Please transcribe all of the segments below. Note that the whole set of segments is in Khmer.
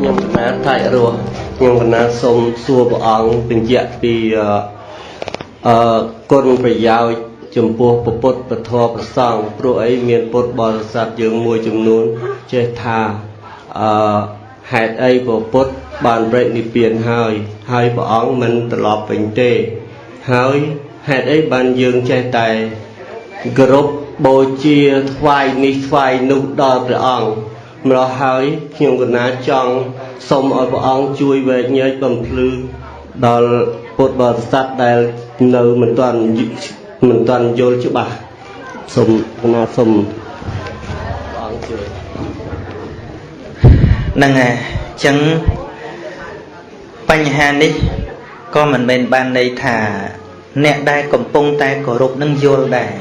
nhưng mà thay rồi nhưng mà xong xua bỏ ông tình trạng vì con phải giao chấm pua bột bột thọ bột sòng pro ấy miền bột bò sạt dương môi chấm nón che thà hạt ấy bột bàn bậy đi biển hai bỏ ông mình tự lọp bình tê hai hạt ấy bàn dương che tài group bồi chia phai ní phai nụ đo từ ông mà hai nhưng còn ná trong xong ở bỏ ông chui về nhớ cầm lư đó bột bò sạt đây nơi mình toàn vô chứ bà xong na xong ông chui năng chẳngបញ្ហានេះក៏មិនមែនបានន័យថាអ្នកដែលកំពុងតែគោរពនឹងយល់ដែរ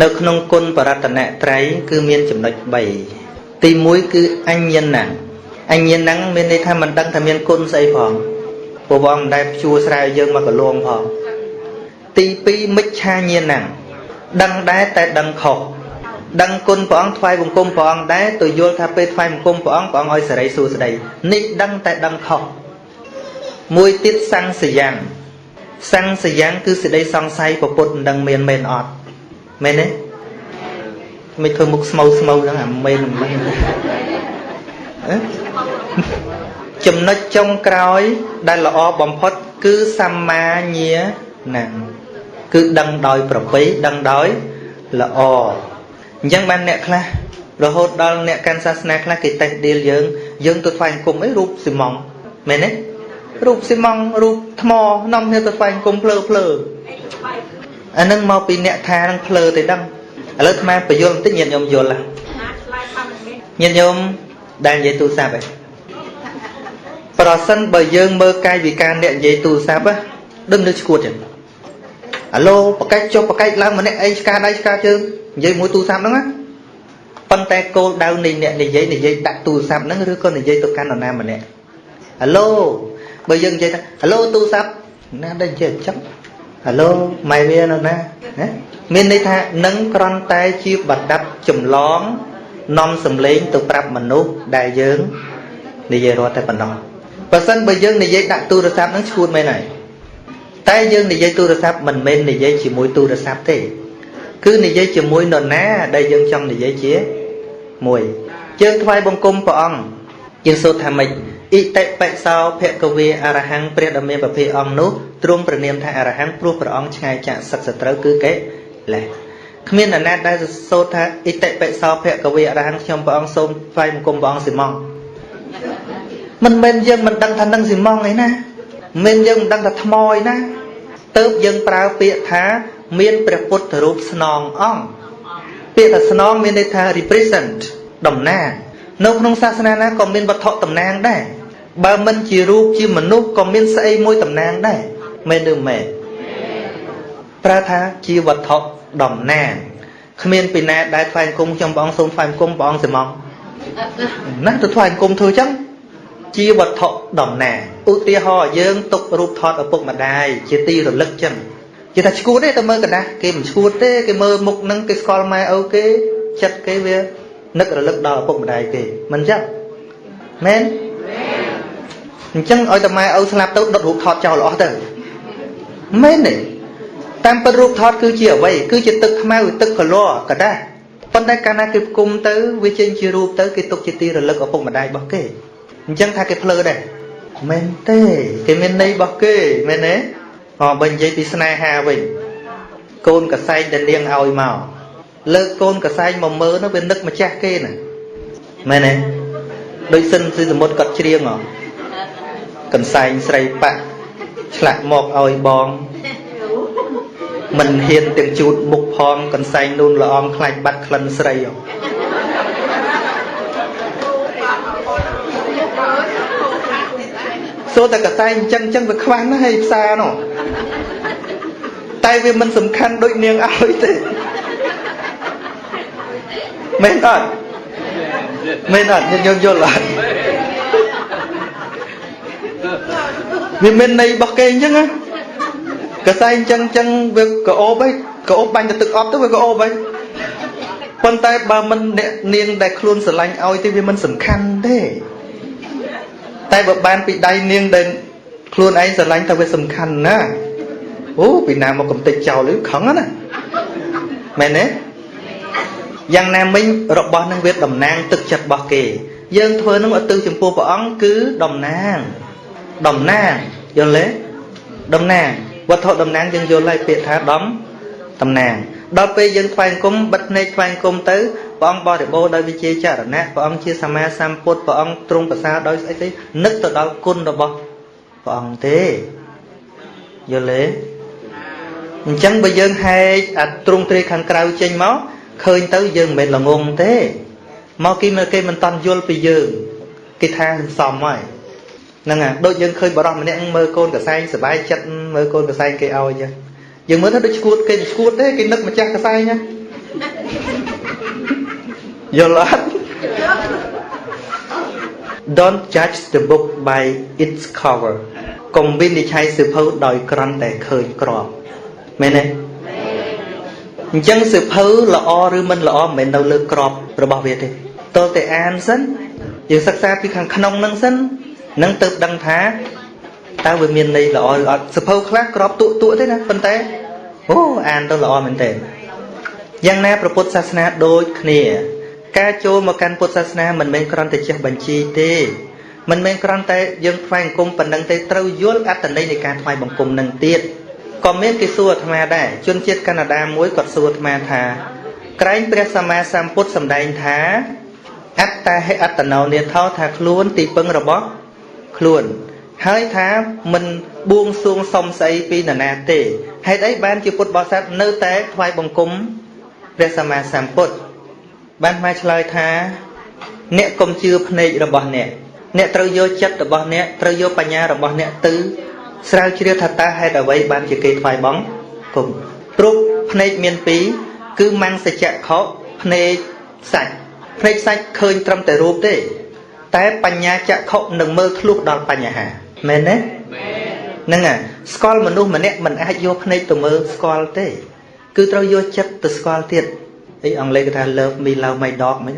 នៅក្នុងគុណបរតនត្រ័យគឺមានចំណុច3ទី1គឺអញ្ញណាំងអញ្ញណាំងមានន័យថាមិនដឹងថាមានគុណស្អីផងព្រោះមិនដែលព្យួរស្រែយើងមកកលងផងទី2មិច្ឆាញាណំងដឹងដែរតែដឹងខុសដឹងគុណព្រះអង្គថ្វាយបង្គំព្រះអង្គដែរទៅយល់ថាពេលថ្វាយបង្គំព្រះអង្គឲ្យសេរីសួស្តីនេះដឹងតែដឹងខុសមួយទៀតសង្សយ៉ាងគឺសេចក្តីសង្ស័យប្រពុតមិនដឹងមានមែនអត់មែនទេមិនធ្វើមុខស្មៅចឹងអាមែនមិនចំណុចចុងក្រោយដែលល្អបំផុតគឺសម្មាញាណំគឺដឹងដោយប្រពៃដឹងដោយល្អអញ្ចឹងបានអ្នកខ្លះរហូតដល់អ្នកកាន់សាសនាខ្លះគេតេស្តឌីលយើងទៅថ្វាយអង្គមអីរូបស៊ីម៉ង់មែនទេរូបស៊ីម៉ង់រូបថ្មនាំគ្នាទៅថ្វាយអង្គមភ្លើអានឹងមកពីអ្នកថានឹងភ្លើទៅដឹងឥឡូវអាត្មាបញ្យល់បន្តិចញាតិញោមយល់ញាតិញោមដែលនិយាយទូរស័ព្ទឯងប្រសិនបើយើងមើលកាយវិការអ្នកនិយាយទូរស័ព្ទដឹងលើឈួតចឹងអាឡូបកាច់ចុះបកាច់ឡើងម្នាក់អីឆ្កាដៃឆ្កាជើងនិយាយមួយទូរស័ព្ទហ្នឹងណាប៉ុន្តែគោលដៅនៃអ្នកនិយាយដាក់ទូរស័ព្ទហ្នឹងឬក៏និយាយទៅកាន់នរណាម្នាក់អាឡូបើយើងនិយាយថាអាឡូទូរស័ព្ទណាដែលនិយាយអញ្ចឹងអាឡូម៉ែវានៅណាមានន័យថានឹងគ្រាន់តែជាបដាប់ចម្លងនាំសម្លេងទៅប្រាប់មនុស្សដែលយើងនិយាយរត់តែប៉ុណ្ណោះបើសិនបើយើងនិយាយដាក់ទូរស័ព្ទហ្នឹងឈួតមែនហើយតែយើងនិយាយទូរស័ព្ទមិនមែននិយាយជាមួយទូរស័ព្ទទេគឺនិយាយជាមួយនរណាដែលយើងចង់និយាយជាមួយយើងថ្វាយបង្គំព្រះអង្គយើងសូត្រថាម៉េចអ៊ីតិបិសោភគវេអរហង្គព្រះដ៏មានប្រភេទអង្គនោះទ្រង់ប្រនាមថាអរហង្គព្រោះព្រះអង្គឆ្ងាយចាកសឹកសត្រូវគឺកិលេសគ្មានអ្នកណាដែលសូត្រថាអ៊ីតិបិសោភគវេអរហង្គខ្ញុំព្រះអង្គសូមថ្វាយបង្គំព្រះអង្គស៊ីម៉ងមិនមែនយើងមិនដឹងថានឹងស៊ីម៉ងអីណាមិនយើងមិនដឹងថាថ្មអីណាទៅយើងប្រើពាក្យថាមានព្រះពុទ្ធរូបស្នងអង្គពាក្យថាស្នងមានន័យថា represent តំណាងនៅក្នុងសាសនាណាក៏មានវត្ថុតំណាងដែរបើមិនជារូបជាមនុស្សក៏មានស្អីមួយតំណាងដែរមែនឬមែនប្រើថាជាវត្ថុតំណាងគ្មានពីណាដែលថ្វាយអង្គមខ្ញុំព្រះអង្គសូមថ្វាយអង្គមព្រះអង្គសិម៉ងណាទៅថ្វាយអង្គមធ្វើចឹងជាវត្ថុតំណាងឧទាហរណ៍យើងទុករូបថតឪពុកម្ដាយជាទីរលឹកចឹងគេថាឈួតទេទៅមើលកណ្ដាស់គេមិនឈួតទេគេមើលមុខនឹងគេស្គាល់ម៉ែឪគេចិត្តគេវានឹករលឹកដល់ឪពុកម្ដាយគេមិនចឹងមែនអញ្ចឹងឲ្យតែម៉ែឪស្លាប់ទៅដុតរូបថតចោលអស់ទៅមែនទេតាមពិតរូបថតគឺជាអ្វីគឺជាទឹកខ្មៅទឹកកលកដាស់ប៉ុន្តែកាលណាគេគុំទៅវាចេញជារូបទៅគេទុកជាទីរលឹកឪពុកម្ដាយរបស់គេអញ្ចឹងថាគេភ្លើដែរមែនទេគេមានន័យរបស់គេមែនទេបើនិយាយពីស្នេហាវិញកូនកសែងដែលនាងឲ្យមកលើកកូនកសែងមកមើលនោះវានឹកម្ចាស់គេណាមែនទេដូចសិនស៊ីសមុទ្រគាត់ច្រៀងហ៎កន្សែងស្រីប៉ាក់ឆ្លាក់មកឲ្យបងមិនហ៊ានទាំងជូតមុខផងកន្សែងនូនល្អងខ្លាចបាត់ក្លិនស្រីហ៎សូតែកសែងអញ្ចឹងវាខ្វះណាស់ហើយផ្សារនោះតែវាមិនសំខាន់ដូចនាងឲ្យទេមែនអត់យើងយល់អត់វាមានន័យរបស់គេអញ្ចឹងណាកសែងអញ្ចឹងវាកោបឯងកោបបាញ់ទៅទឹកអប់ទៅវាកោបឯងប៉ុន្តែបើមិនអ្នកនាងដែលខ្លួនស្រឡាញ់ឲ្យទេវាមិនសំខាន់ទេ តែបើបានពីដៃនាងដែលខ្លួនឯងស្រឡាញ់ទៅវាសំខាន់ណាអូពីណាមកកំទេចចោលខឹងណាមែនទេយ៉ាងណាមិញរបស់នឹងវាតំណាងទឹកចិត្តរបស់គេយើងធ្វើនឹងឲ្យទៅចំពោះព្រះអង្គគឺតំណាងយល់ទេតំណាងវត្ថុតំណាងយើងយល់ហើយពាក្យថាតំណាងដល់ពេលយើងថ្វាយអង្គមបិទភ្នែកថ្វាយអង្គមទៅព្រះអង្គបរិបូរដោយវិជាចរណៈព្រះអង្គជាសម្មាសម្ពុទ្ធព្រះអង្គទ្រង់ប្រសើរដោយស្អីទេនឹកទៅដល់គុណរបស់ព្រះអង្គទេយល់ទេអញ្ចឹងបើយើងហែកអាទ្រង់ទ្រាយខាងក្រៅចេញមកឃើញទៅយើងមិនមែនល្ងងទេមកគេមិនតន់យល់ពីយើងគេថាសំហើយហ្នឹងហើយដូចយើងឃើញបរិសម្នាក់មើលកូនកសែងសบายចិត្តមើលកូនកសែងគេឲ្យចឹងយើងមើលទៅដូចឈួតគេឈួតទេគេនឹកម្ចាស់កសែងណាយល់អត់ Don't judge the book by its cover កុំវិនិច្ឆ័យសៀវភៅដោយគ្រាន់តែឃើញក្របមែនទេអញ្ចឹងសៀវភៅល្អឬមិនល្អមិនមែននៅលើក្របរបស់វាទេតើតែអានសិនយើងសិក្សាពីខាងក្នុងហ្នឹងសិននឹងទៅដឹងថាតើវាមានន័យល្អឬអត់សៀវភៅខ្លះក្របតួទេណាប៉ុន្តែអូអានទៅល្អមែនទេយ៉ាងណាព្រះពុទ្ធសាសនាដូចគ្នាការចូលមកកាន់ពុទ្ធសាសនាមិនមែនគ្រាន់តែចេះបញ្ជីទេមិនមែនគ្រាន់តែយើងថ្វាយបង្គំប៉ុណ្្នឹងទេត្រូវយល់អត្ថន័យនៃការថ្វាយបង្គំនឹងទៀតក៏មានគេសួរអាត្មាដែរជនជាតិកាណាដាមួយគាត់សួរអាត្មាថាក្រែងព្រះសម្មាសម្ពុទ្ធសម្ដែងថាអត្តាហិអត្តនោនាថោថាខ្លួនទីពឹងរបស់ខ្លួនហើយថាមិនបួងសួងសុំស្អីពីនរណាទេហេតុអីបានជាពុទ្ធបរិស័ទនៅតែថ្វាយបង្គំព្រះសម្មាសម្ពុទ្ធបានមកឆ្លើយថាអ្នកកុំជឿភ្នែករបស់អ្នកត្រូវយកចិត្តរបស់អ្នកត្រូវយកបញ្ញារបស់អ្នកទៅស្រាវជ្រាវថាតើហេតុអ្វីបានជាគេថ្វាយបង្គំព្រោះភ្នែកមានពីរគឺមង្សចក្ខុភ្នែកសាច់ឃើញត្រឹមតែរូបទេតែបញ្ញាចក្ខុនឹងមើលធ្លុះដល់បញ្ហាមែនទេហ្នឹងហើយស្គាល់មនុស្សម្នាក់មិនអាចយកភ្នែកទៅមើលស្គាល់ទេគឺត្រូវយកចិត្តទៅស្គាល់ទៀតអីអង់គ្លេសគេថា love me love my dog មិន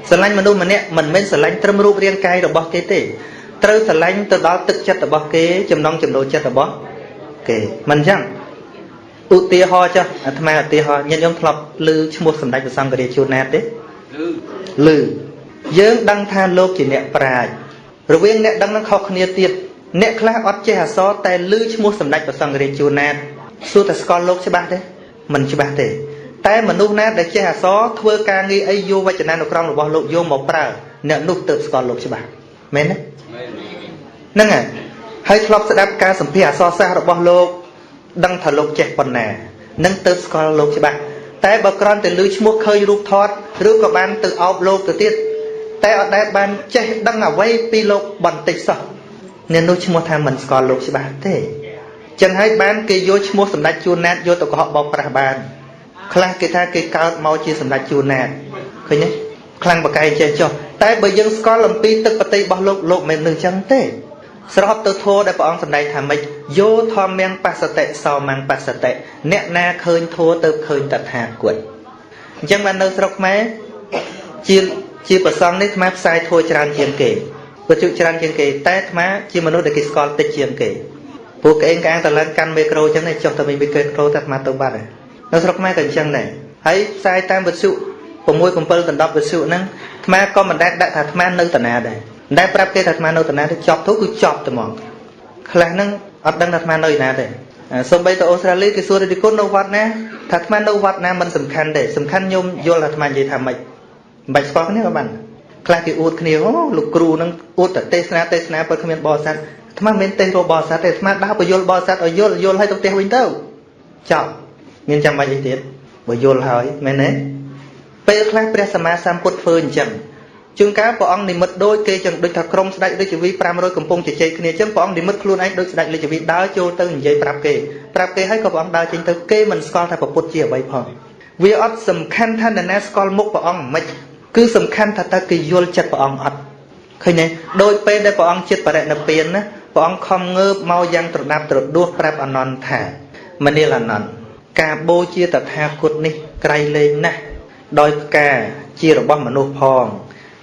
ស្រឡាញ់មនុស្សម្នាក់មិនមែនស្រឡាញ់ត្រឹមរូបរាងកាយរបស់គេទេត្រូវស្រឡាញ់ទៅដល់ទឹកចិត្តរបស់គេចំណងចំណូលចិត្តរបស់គេមិនអញ្ចឹងឧទាហរណ៍ចុះអាត្មាឧទាហរណ៍ញាតិញោមធ្លាប់ឮឈ្មោះសម្ដេចព្រះសង្ឃរាជជួនណាតទេឮយើងដឹងថាលោកជាអ្នកប្រាជ្ញរវាងអ្នកដឹងនឹងខុសគ្នាទៀតអ្នកខ្លះអត់ចេះអក្សរតែឮឈ្មោះសម្ដេចព្រះសង្ឃរាជជួនណាតសួរតែស្គាល់លោកច្បាស់ទេមិនច្បាស់ទេតែមនុស្សណាដែលចេះអក្សរធ្វើការងារអីយកវចនានុក្រមរបស់លោកយកមកប្រើអ្នកនោះទើបស្គាល់លោកច្បាស់មែនទេហ្នឹងហើយធ្លាប់ស្ដាប់ការសម្ភាសអក្សរសាស្ត្ររបស់លោកដឹងថាលោកចេះប៉ុណ្ណានឹងទើបស្គាល់លោកច្បាស់តែបើគ្រាន់តែឮឈ្មោះឃើញរូបថតឬក៏បានទៅអោបលោកទៅទៀតតែអត់ដែលបានចេះដឹងអ្វីពីលោកបន្តិចសោះអ្នកនោះឈ្មោះថាមិនស្គាល់លោកច្បាស់ទេចឹងហើយបានគេយកឈ្មោះសម្ដេចជួនណាតយកទៅកុហកបោកប្រាស់បានខ្លះគេថាគេកើតមកជាសម្ដេចជួនណាតឃើញទេខ្លាំងបកាយចេះចុះតែបើយើងស្គាល់អំពីទឹកបតីរបស់លោកមិននឹងចឹងទេស្របទៅធម៌ដែលព្រះអង្គសម្ដែងថាម៉េចយោធម្មងបស្សតិសោមងបស្សតិអ្នកណាឃើញធម៌ទៅឃើញតថាគតអញ្ចឹងបាននៅស្រុកខ្មែរជាប្រសងនេះអាត្មាផ្សាយធម៌ច្រើនជាងគេបច្ចុប្បន្នច្រើនជាងគេតែអាត្មាជាមនុស្សដែលគេស្គាល់តិចជាងគេពួកគេកាងតឡើងកាន់មីក្រូអញ្ចឹងចុះតែមីក្រូតែអាត្មាទៅបាត់ហើយនៅស្រុកខ្មែរក៏អញ្ចឹងដែរហើយផ្សាយតាមវិទ្យុ6 7 10វិទ្យុហ្នឹងអាត្មាក៏មិនដែលដាក់ថាអាត្មានៅតាណាដែរមិនដែលប្រាប់គេថាអាត្មានៅតាណាទេចប់ទៅគឺចប់តែហ្មងខ្លះហ្នឹងអត់ដឹងថាអាត្មានៅណាទេសូម្បីទៅអូស្ត្រាលីគេសួររិទ្ធិគុណនៅវត្តណាថាអាត្មានៅវត្តណាមិនសំខាន់ទេសំខាន់ញោមយល់ថាអាត្មានិយាយថាម៉េចមិនបាច់ស្គាល់គ្នាក៏បានខ្លះគេអួតគ្នាអូលោកគ្រូហ្នឹងអួតតែទេសនាបើគ្មានបរិស័ទអាត្មាមិនមែនទេសរកបរិស័ទទេអាត្មាដើរបញ្យល់បរិស័ទឲ្យយល់ឲ្យទៅផ្ទះវិញទៅចប់មានចាំបាច់អីទៀតបើយល់ហើយមែនទេពេលខ្លះព្រះសម្មាសម្ពុទ្ធធ្វើអញ្ចឹងជួនកាលព្រះអង្គនិមិត្តដូចគេចឹងដូចថាក្រុមស្ដេចរាជវី500កំពុងជជែកគ្នាចឹងព្រះអង្គនិមិត្តខ្លួនឯងដូចស្ដេចរាជវីដើរចូលទៅនិយាយប្រាប់គេហើយក៏ព្រះអង្គដើរចេញទៅគេមិនស្គាល់ថាពុទ្ធជាអ្វីផងវាអត់សំខាន់ថានរណាស្គាល់មុខព្រះអង្គមិនគឺសំខាន់ថាតើគេយល់ចិត្តព្រះអង្គអត់ឃើញទេដូចពេលដែលព្រះអង្គចិត្តបរិនិព្វានណាព្រះអង្គខំងើបមកយ៉ាងត្រដាប់ត្រដួសប្រាប់អនន្តថាមនាលអនន្តការបូជាតថាគតនេះក្រៃលែងណាស់ដោយផ្កាជារបស់មនុស្សផង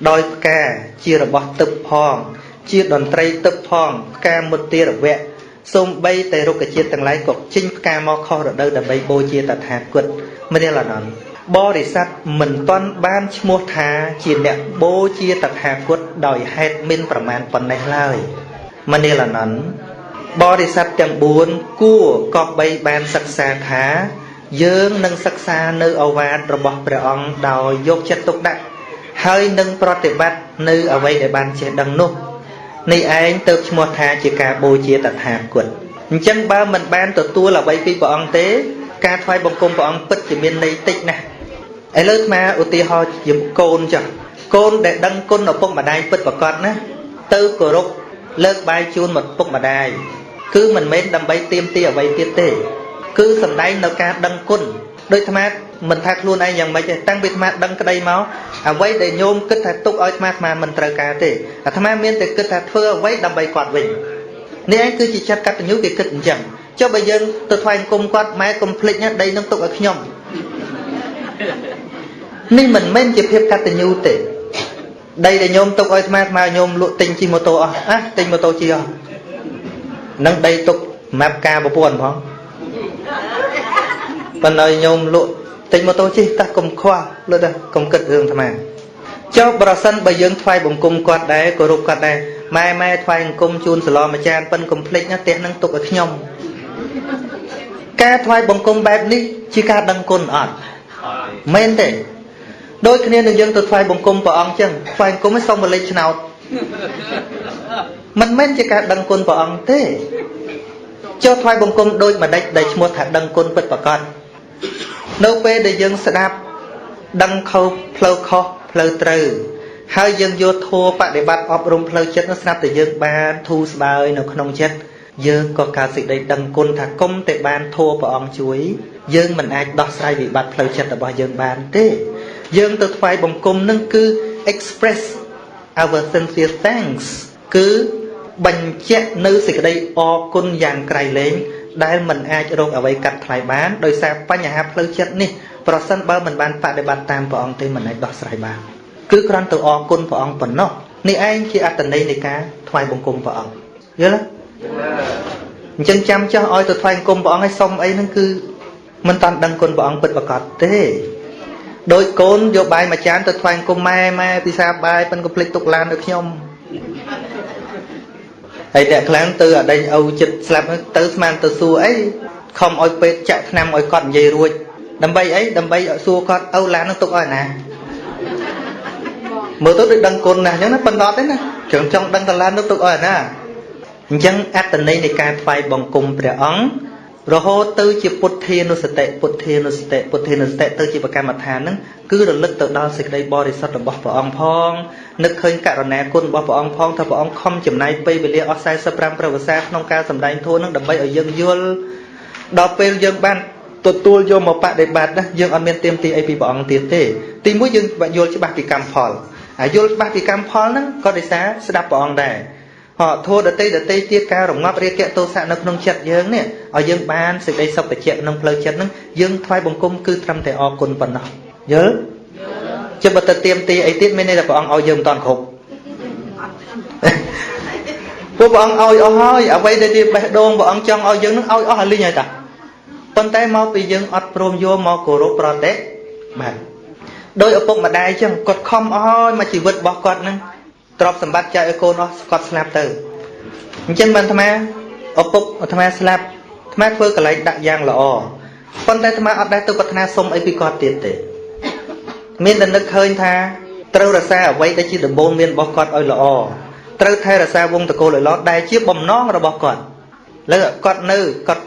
ដោយផ្កាជារបស់ទឹកផងជាតន្ត្រីទឹកផងផ្កាមុតទារវៈសូម្បីតែរុក្ខជាតិទាំងឡាយក៏ចេញផ្កាមកខុសរដូវដើម្បីបូជាតថាគតមិនទេឡើយបរិស័ទមិនទាន់បានឈ្មោះថាជាអ្នកបូជាតថាគតដោយហេតុមានប្រមាណប៉ុណ្ណេះឡើយមិនទេឡើយបរិស័ទទាំង4គួរក៏បីបានសិក្សាថាយើងនឹងសិក្សានៅឱវាទរបស់ព្រះអង្គដោយយកចិត្តទុកដាក់ហើយនឹងប្រតិបត្តិនៅអ្វីដែលបានចេះដឹងនោះនេះឯងទៅឈ្មោះថាជាការបូជាតថាគតអញ្ចឹងបើមិនបានទទួលអ្វីពីព្រះអង្គទេការថ្វាយបង្គំព្រះអង្គពិតជាមានន័យតិចណាស់ឥឡូវអាឧទាហរណ៍ជាកូនចុះកូនដែលដឹងគុណឪពុកម្ដាយពិតប្រាកដណាទៅគោរពលើកបាយជូនឪពុកម្ដាយគឺមិនមែនដើម្បីទាមទារអ្វីទៀតទេគឺសំដែងនៅការដឹងគុណដោយអាត្មាមិនថាខ្លួនឯងយ៉ាងម៉េចទេតាំងពីអាត្មាដឹងក្តីមកអ្វីដែលញោមគិតថាទុកឲ្យអាត្មាមិនត្រូវការទេអាត្មាមានតែគិតថាធ្វើអ្វីដើម្បីគាត់វិញនេះឯងគឺជាចិត្តកតញ្ញូគេគិតអញ្ចឹងចុះបើយើងទៅថ្វាយបង្គំគាត់ម៉ែកុំភ្លេចណាដីនឹងទុកឲ្យខ្ញុំនេះមិនមែនជាភាពកតញ្ញូទេដីដែលញោមទុកឲ្យអាត្មាញោមលក់ទិញជិះម៉ូតូអស់ទិញម៉ូតូជិះអស់នឹងដីទុកសម្រាប់ការប្រពន្ធផងប៉ុន្តែញោមលក់ទិញម៉ូតូជិះតែកុំខ្វល់លើតែកុំគិតរឿងអាត្មាចុះប្រសិនបើយើងថ្វាយបង្គំគាត់ដែរគោរពគាត់ដែរម៉ែថ្វាយបង្គំជូនសឡមួយចានប៉ិនកុំភ្លេចណាផ្ទះនឹងទុកឲ្យខ្ញុំការថ្វាយបង្គំបែបនេះជាការដឹងគុណអត់មែនទេដូចគ្នានឹងយើងទៅថ្វាយបង្គំព្រះអង្គចឹងថ្វាយបង្គំឲ្យសុំបលិចឆ្នោតមិនមែនជាការដឹងគុណព្រះអង្គទេចុះថ្វាយបង្គំដូចម្ដេចដែលឈ្មោះថាដឹងគុណពិតប្រាកដនៅពេលដែលយើងស្ដាប់ដឹងខុសផ្លូវខុសផ្លូវត្រូវហើយយើងយកធម៌បដិបត្តិអប់រំផ្លូវចិត្តនោះស្រាប់តែយើងបានធូរស្បើយនៅក្នុងចិត្តយើងក៏កើតសេចក្តីដឹងគុណថាគុំតែបានធម៌ព្រះអង្គជួយយើងមិនអាចដោះស្រាយវិបត្តិផ្លូវចិត្តរបស់យើងបានទេយើងទៅថ្វាយបង្គំនឹងគឺ express our sincere thanks គឺបញ្ជាក់នៅសេចក្តីអរគុណយ៉ាងក្រៃលែងដែលមិនអាចរកអ្វីកាត់ថ្លៃបានដោយសារបញ្ហាផ្លូវចិត្តនេះប្រសិនបើមិនបានបដិបត្តិតាមព្រះអង្គទេមិនអាចដោះស្រាយបានគឺគ្រាន់តែអរគុណព្រះអង្គប៉ុណ្ណោះនេះឯងជាអត្ថន័យនៃការថ្វាយបង្គំព្រះអង្គយល់ទេអញ្ចឹងចាំចោះឲ្យទៅថ្វាយបង្គំព្រះអង្គឲ្យសុំអីហ្នឹងគឺមិនតាន់ដឹងគុណព្រះអង្គពិតប្រាកដទេដោយកូនយកបាយមួយចានទៅថ្វាយបង្គំម៉ែពិសាបាយប៉ិនកុំភ្លេចទុកឡានឲ្យខ្ញុំហើយអ្នកខ្លាំងទៅអដេញឪចិត្តស្លាប់ទៅស្មានទៅសួរអីខំឲ្យពេទ្យចាក់ថ្នាំឲ្យគាត់និយាយរួចដើម្បីអីដើម្បីឲ្យសួរគាត់ឪឡាននឹងទុកឲ្យណាមើលទៅដូចដឹងគុណណាស់អញ្ចឹងណាប៉ុន្តែទេណាចង់ដឹងតឡាននឹងទុកឲ្យណាអញ្ចឹងអត្តន័យនៃការថ្វាយបង្គំព្រះអង្គរហូតទៅជាពុទ្ធានុសតិទៅជាបកម្មដ្ឋានហ្នឹងគឺរលឹកទៅដល់សេចក្តីបរិសុទ្ធរបស់ព្រះអង្គផងនឹកឃើញករណីគុណរបស់ព្រះអង្គផងថាព្រះអង្គខំចំណាយពេលវេលាអស់45ព្រះវស្សាក្នុងការសម្ដែងធម៌ហ្នឹងដើម្បីឲ្យយើងយល់ដល់ពេលយើងបានទទួលយកមកបដិបត្តិណាយើងអត់មានទាមទារអីពីព្រះអង្គទៀតទេទីមួយយើងយល់ច្បាស់ពីកម្មផលហើយយល់ច្បាស់ពីកម្មផលហ្នឹងក៏ដោយសារស្ដាប់ព្រះអង្គដែរធម៌ដតីទៀតការរងាប់រាគៈទោសៈនៅក្នុងចិត្តយើងនេះឲ្យយើងបានសេចក្តីសុខតិចក្នុងផ្លូវចិត្តហ្នឹងយើងថ្វាយបង្គំគឺត្រឹមតែអរគុណប៉ុណ្ណោះយល់ចាំបើទៅទាមទារអីទៀតមានន័យថាព្រះអង្គឲ្យយើងមិនតាន់គ្រប់ពួកព្រះអង្គឲ្យអស់ហើយអ្វីដែលជាបេះដូងព្រះអង្គចង់ឲ្យយើងនឹងឲ្យអស់ហើយលីងហើយតាប៉ុន្តែមកពីយើងអត់ព្រមយកមកគោរពប្រតិបាទដោយឪពុកម្ដាយចឹងគាត់ខំអស់ហើយមកជីវិតរបស់គាត់ហ្នឹងទ្រព្យសម្បត្តិចែកឲ្យកូនអស់គាត់ស្លាប់ទៅអញ្ចឹងបានអាត្មាឪពុកអាត្មាស្លាប់អាត្មាធ្វើកន្លែងដាក់យ៉ាងល្អប៉ុន្តែអាត្មាអត់ដែរទៅប្រាថ្នាសុំអីពីគាត់ទៀតទេមានតែនឹកឃើញថាត្រូវរក្សាអ្វីដែលជាដំបូន្មានរបស់គាត់ឲ្យល្អត្រូវថែរក្សាវង្សតកូលឲ្យល្អដែលជាបំណងរបស់គាត់លើគាត់នៅគាត់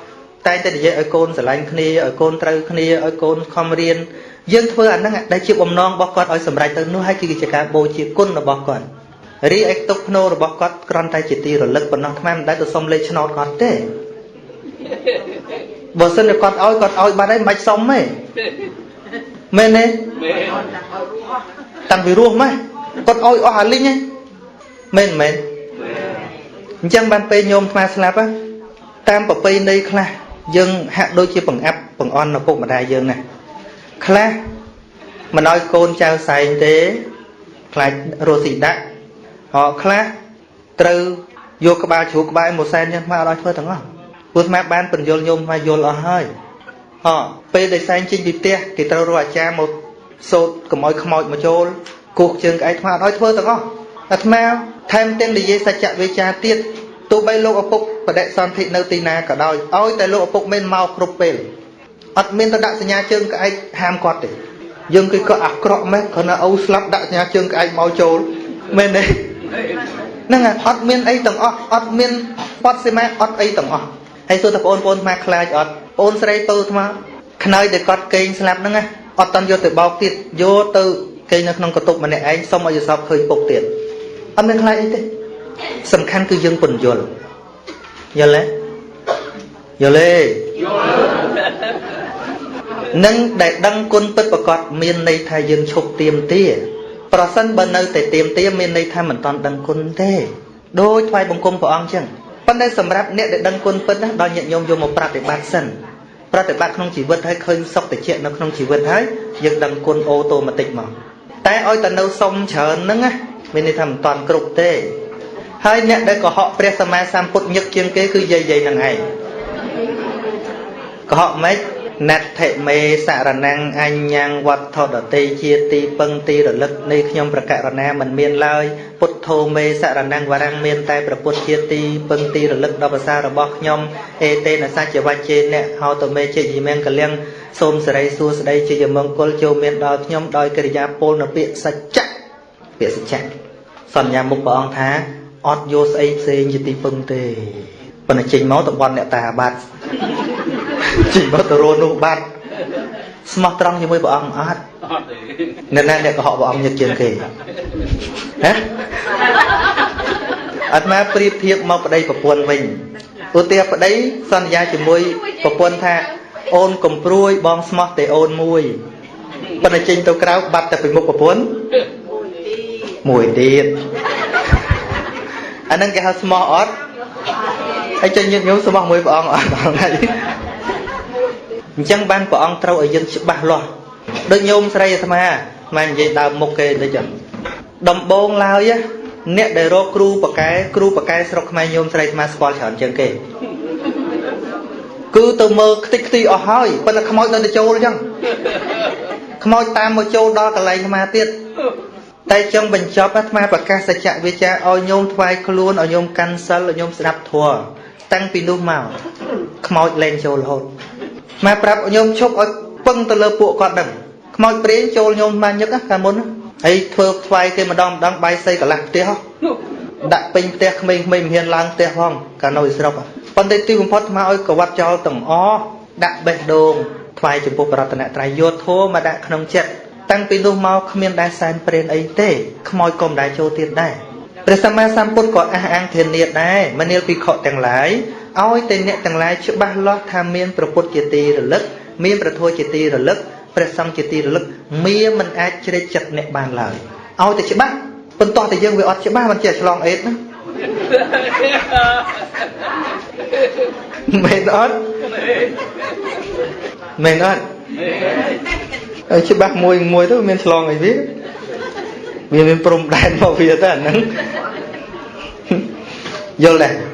តែងតែនិយាយឲ្យកូនស្រឡាញ់គ្នាឲ្យកូនត្រូវគ្នាឲ្យកូនខំរៀនយើងធ្វើអាហ្នឹងដែលជាបំណងរបស់គាត់ឲ្យសម្រេចទៅនោះហើយគឺជាការបូជាគុណរបស់គាត់រីឯទុកភ្នោរបស់គាត់គ្រាន់តែជាទីរលឹកប៉ុណ្ណោះថ្មមិនដែលទៅសុំលេខឆ្នោតគាត់ទេបើសិនតែគាត់ឲ្យបាត់ហើយមិនបាច់សុំទេមែនទេតាំងពីរស់ម៉េះគាត់ឲ្យអស់អាលីងហ្នឹងមែនអញ្ចឹងបានពេលញោមថ្មស្លាប់តាមប្រពៃណីខ្លះយើងហាក់ដូចជាបង្អាប់បង្អន់ឪពុកម្ដាយយើងណាខ្លះមិនឲ្យកូនចៅសែងទេ ខ្លាចរស់ស៊ីដាក់ខ្លះត្រូវយកក្បាលជ្រូកក្បាលមួយសែនចឹងមកឲ្យធ្វើទាំងអស់ព្រោះស្មាបានបញ្យល់ញោមមកយល់អស់ហើយពេលដែលសែងចេញពីផ្ទះគេត្រូវរកអាចារ្យមកសូត្រកុំឲ្យខ្មោចមកចូលគោះជើងក្អែកថ្មអត់ឲ្យធ្វើទាំងអស់អាត្មាថែមទាំងនិយាយសច្ចវិជ្ជាទៀតទោះបីលោកឪពុកបដិសន្ធិនៅទីណាក៏ដោយឲ្យតែលោកឪពុកមិនមកគ្រប់ពេលអត់មានទៅដាក់សញ្ញាជើងក្អែកហាមគាត់ទេយើងគឺក៏អាក្រក់ម៉េចគ្រាន់តែអូស្លាប់ដាក់សញ្ញាជើងក្អែកមកចូលមែនទេហ្នឹងអត់មានអីទាំងអស់អត់មានបត់សេមាអត់អីទាំងអស់ហើយសួរតែបងប្អូនថ្មខ្លាចអត់បងស្រីពៅថ្មខ្នើយដែលគាត់កេងស្លាប់ហ្នឹងណាអត់តាន់យកទៅបោកទៀតយកទៅគេនៅក្នុងកតុកម្នាក់ឯងសុំឲ្យយល់សពឃើញពុកទៀតអត់មានខ្លាចអីទេសំខាន់គឺយើងពន្យល់យល់ទេយល់ទេនឹងដែលដឹងគុណពិតប្រកបមានន័យថាយើងឈប់ទៀមទាប្រសិនបើនៅតែទៀមទាមានន័យថាមិនតាន់ដឹងគុណទេដោយថ្វាយបង្គំព្រះអង្គចឹងប៉ុន្តែសម្រាប់អ្នកដែលដឹងគុណពិតណាដល់ញាតិញោមយកមកប្រតិបត្តិសិនប្រតិបត្តិក្នុងជីវិតឲ្យឃើញសុខតិចនៅក្នុងជីវិតហើយយើងដឹងគុណអូតូម៉ាទិកមកតែឲ្យតែនៅសុំច្រើនហ្នឹងណាមានន័យថាមិនតាន់គ្រប់ទេហើយអ្នកដែលកុហកព្រះសម្មាសម្ពុទ្ធញឹកជាងគេគឺយាយហ្នឹងឯងកុហកម៉េចណដ្ឋិមេសរណង្គអញ្ញងវត្ថុដតីជាទីពឹងទីរលឹកនៃខ្ញុំប្រកករណាមិនមានឡើយពុទ្ធោមេសរណង្គវរង្គមានតែព្រះពុទ្ធជាទីពឹងទីរលឹកដល់ភាសារបស់ខ្ញុំអេតេនសច្ចវច្ចេអ្នកហៅតមេជាយមង្គលៀងសូមសិរីសួស្តីជាយមង្គលចូលមានដល់ខ្ញុំដោយកិរិយាពលនៅពាក្យសច្ចៈពាក្យសច្ចៈសន្យាមុខព្រះអង្គថាអត់យកស្អីផ្សេងជាទីពឹងទេប៉ុន្តែចេញមកទៅបន់អ្នកតាបាត់ចេញមកទៅរស់នោះបាត់ស្មោះត្រង់ជាមួយព្រះអង្គអត់ទេអ្នកណាអ្នកកុហកព្រះអង្គញឹកជាងគេហ៎អាត្មាប្រៀបធៀបមកប្តីប្រពន្ធវិញឧទាហរណ៍ប្តីសន្យាជាមួយប្រពន្ធថាអូនកំព្រួយបងស្មោះតែអូនមួយប៉ុន្តែចេញទៅក្រៅបាត់តែពីមុខប្រពន្ធមួយទៀតអានឹងគេហៅស្មោះអត់ហើយចេញញាតិញោមស្មោះមួយព្រះអង្គអត់ហ្នឹងអញ្ចឹងបានព្រះអង្គត្រូវឲ្យយើងច្បាស់លាស់ដូចញោមស្រីអាត្មាមិននិយាយដើមមុខគេដូចចឹងដំបងឡើយអ្នកដែលរកគ្រូប៉កែស្រុកខ្មែរញោមស្រីអាត្មាស្គាល់ច្រើនជាងគេគឺទៅមើលខ្ទេចខ្ទីអស់ហើយប៉ុន្តែខ្មោចនៅតែចូលចឹងខ្មោចតាមមកចូលដល់កន្លែងអាត្មាទៀតតែចឹងបញ្ចប់អាត្មាប្រកាសសច្ចវិជ្ជាឲ្យញោមថ្វាយខ្លួនឲ្យញោមកាន់សិលឲ្យញោមស្ដាប់ធម៌តាំងពីនោះមកខ្មោចលែងចូលរហូតមកប្រាប់ញោមឈប់ឲ្យពឹងទៅលើពួកគាត់ដឹងខ្មោចព្រាយចូលញោមបានញឹកកាលមុនហើយធ្វើថ្វាយគេម្ដងបាយសីកន្លះផ្ទះដាក់ពេញផ្ទះក្មេងៗមិនហ៊ានឡើងផ្ទះផងកាលនៅស្រុកប៉ុន្តែទីបំផុតមកឲ្យកវត្តចោលទាំងអស់ដាក់បេះដូងថ្វាយចំពោះប្រតនត្រ័យយកធម៌មកដាក់ក្នុងចិត្តតាំងពីនោះមកគ្មានដែលសែនព្រេនអីទេខ្មោចក៏មិនដែលចូលទៀតដែរព្រះសម្មាសម្ពុទ្ធក៏អះអាងធានាដែរមនាលភិក្ខុទាំងឡាយឲ្យតែអ្នកទាំងឡាយច្បាស់លាស់ថាមានព្រះពុទ្ធជាទីរលឹកមានព្រះធម៌ជាទីរលឹកព្រះសង្ឃជាទីរលឹកមានមិនអាចជ្រេកចិត្តអ្នកបានឡើយឲ្យតែច្បាស់ប៉ុន្តែតែយើងវាអត់ច្បាស់មិនចេះឆ្លងអេតណាមែនអត់មែនអត់ហើយច្បាស់មួយទៅមានឆ្លងអីវាមានព្រំដែនមកវាទៅអាហ្នឹងយល់ទេ